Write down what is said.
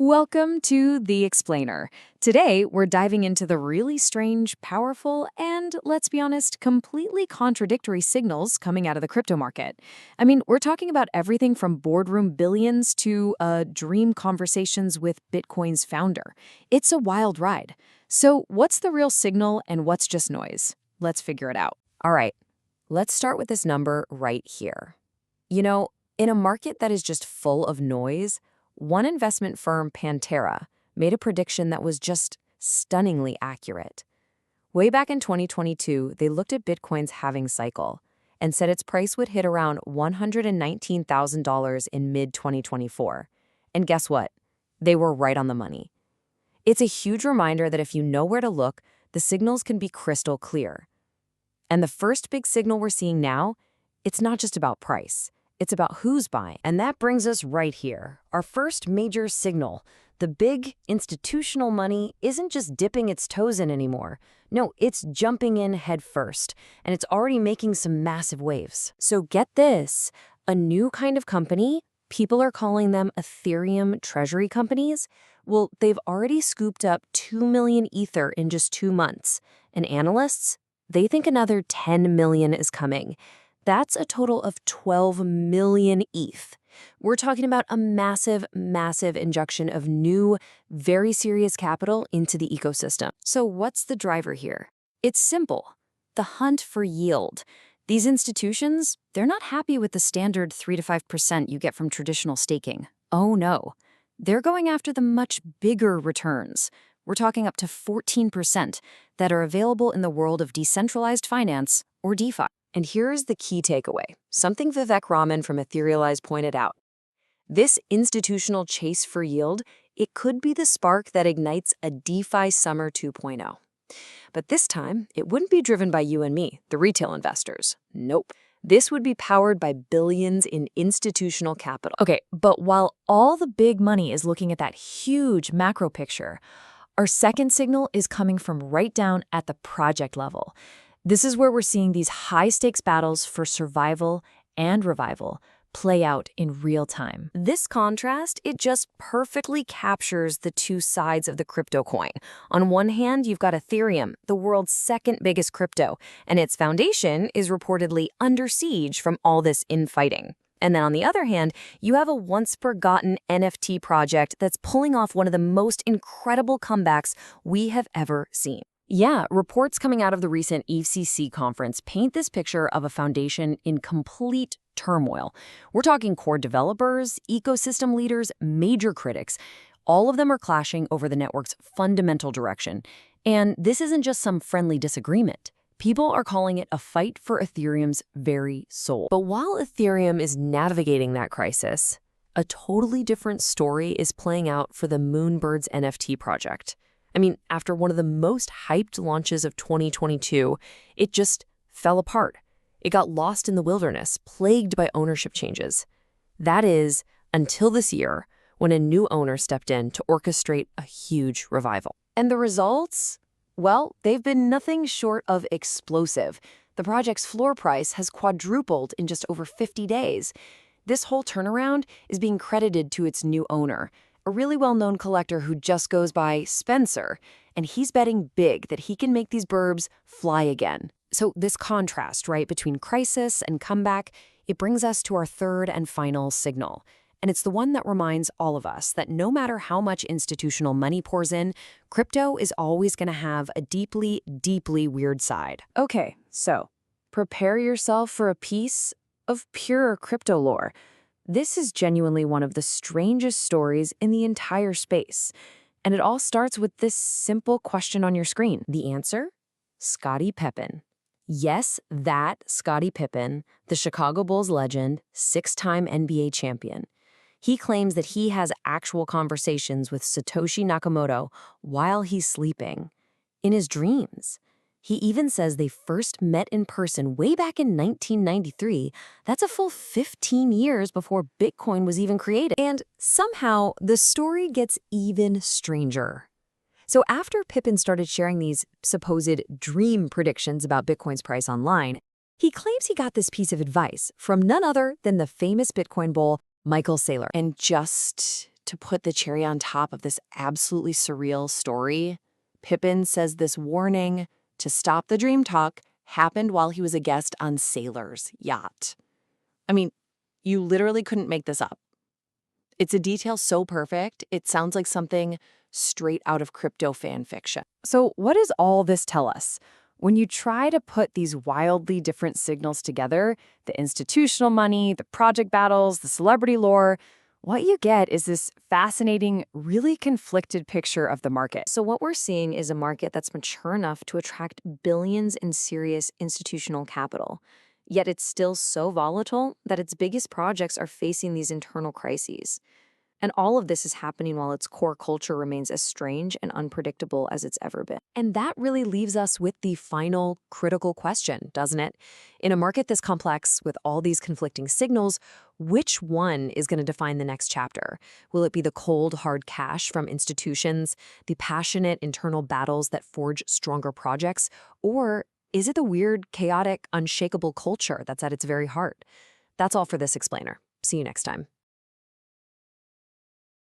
Welcome to The Explainer. Today, we're diving into the really strange, powerful, and, let's be honest, completely contradictory signals coming out of the crypto market. I mean, we're talking about everything from boardroom billions to dream conversations with Bitcoin's founder. It's a wild ride. So, what's the real signal and what's just noise? Let's figure it out. All right, let's start with this number right here. In a market that is just full of noise, one investment firm, Pantera, made a prediction that was just stunningly accurate. Way back in 2022, they looked at Bitcoin's halving cycle and said its price would hit around $119,000 in mid-2024. And guess what? They were right on the money. It's a huge reminder that if you know where to look, the signals can be crystal clear. And the first big signal we're seeing now, it's not just about price. It's about who's buying. And that brings us right here. Our first major signal. The big institutional money isn't just dipping its toes in anymore. No, it's jumping in head first. And it's already making some massive waves. So get this, a new kind of company, people are calling them Ethereum treasury companies. Well, they've already scooped up 2 million Ether in just 2 months. And analysts, they think another 10 million is coming. That's a total of 12 million ETH. We're talking about a massive, massive injection of new, very serious capital into the ecosystem. So what's the driver here? It's simple. The hunt for yield. These institutions, they're not happy with the standard 3 to 5% you get from traditional staking. Oh no. They're going after the much bigger returns. We're talking up to 14% that are available in the world of decentralized finance, or DeFi. And here's the key takeaway, something Vivek Raman from Etherealize pointed out. This institutional chase for yield, it could be the spark that ignites a DeFi Summer 2.0. But this time, it wouldn't be driven by you and me, the retail investors. Nope. This would be powered by billions in institutional capital. Okay, but while all the big money is looking at that huge macro picture, our second signal is coming from right down at the project level. This is where we're seeing these high-stakes battles for survival and revival play out in real time. This contrast, it just perfectly captures the two sides of the crypto coin. On one hand, you've got Ethereum, the world's second biggest crypto, and its foundation is reportedly under siege from all this infighting. And then on the other hand, you have a once-forgotten NFT project that's pulling off one of the most incredible comebacks we have ever seen. Yeah, reports coming out of the recent ECC conference paint this picture of a foundation in complete turmoil. We're talking core developers, ecosystem leaders, major critics. All of them are clashing over the network's fundamental direction. And this isn't just some friendly disagreement. People are calling it a fight for Ethereum's very soul. But while Ethereum is navigating that crisis, a totally different story is playing out for the Moonbirds NFT project. I mean, after one of the most hyped launches of 2022, it just fell apart. It got lost in the wilderness, plagued by ownership changes. That is, until this year, when a new owner stepped in to orchestrate a huge revival. And the results? Well, they've been nothing short of explosive. The project's floor price has quadrupled in just over 50 days. This whole turnaround is being credited to its new owner, a really well-known collector who just goes by Spencer, and he's betting big that he can make these burbs fly again. So this contrast, right, between crisis and comeback, it brings us to our third and final signal. And it's the one that reminds all of us that no matter how much institutional money pours in, crypto is always going to have a deeply, deeply weird side. Okay, so prepare yourself for a piece of pure crypto lore. This is genuinely one of the strangest stories in the entire space. And it all starts with this simple question on your screen. The answer? Scottie Pippen. Yes, that Scottie Pippen, the Chicago Bulls legend, 6-time NBA champion. He claims that he has actual conversations with Satoshi Nakamoto while he's sleeping, in his dreams. He even says they first met in person way back in 1993. That's a full 15 years before Bitcoin was even created. And somehow, the story gets even stranger. So after Pippen started sharing these supposed dream predictions about Bitcoin's price online, he claims he got this piece of advice from none other than the famous Bitcoin bull, Michael Saylor. And just to put the cherry on top of this absolutely surreal story, Pippin says this warning to stop the dream talk happened while he was a guest on Sailor's yacht. I mean, you literally couldn't make this up. It's a detail so perfect, it sounds like something straight out of crypto fan fiction. So, what does all this tell us? When you try to put these wildly different signals together, the institutional money, the project battles, the celebrity lore, what you get is this fascinating, really conflicted picture of the market. So what we're seeing is a market that's mature enough to attract billions in serious institutional capital. Yet it's still so volatile that its biggest projects are facing these internal crises. And all of this is happening while its core culture remains as strange and unpredictable as it's ever been. And that really leaves us with the final critical question, doesn't it? In a market this complex, with all these conflicting signals, which one is going to define the next chapter? Will it be the cold, hard cash from institutions, the passionate internal battles that forge stronger projects, or is it the weird, chaotic, unshakable culture that's at its very heart? That's all for this explainer. See you next time.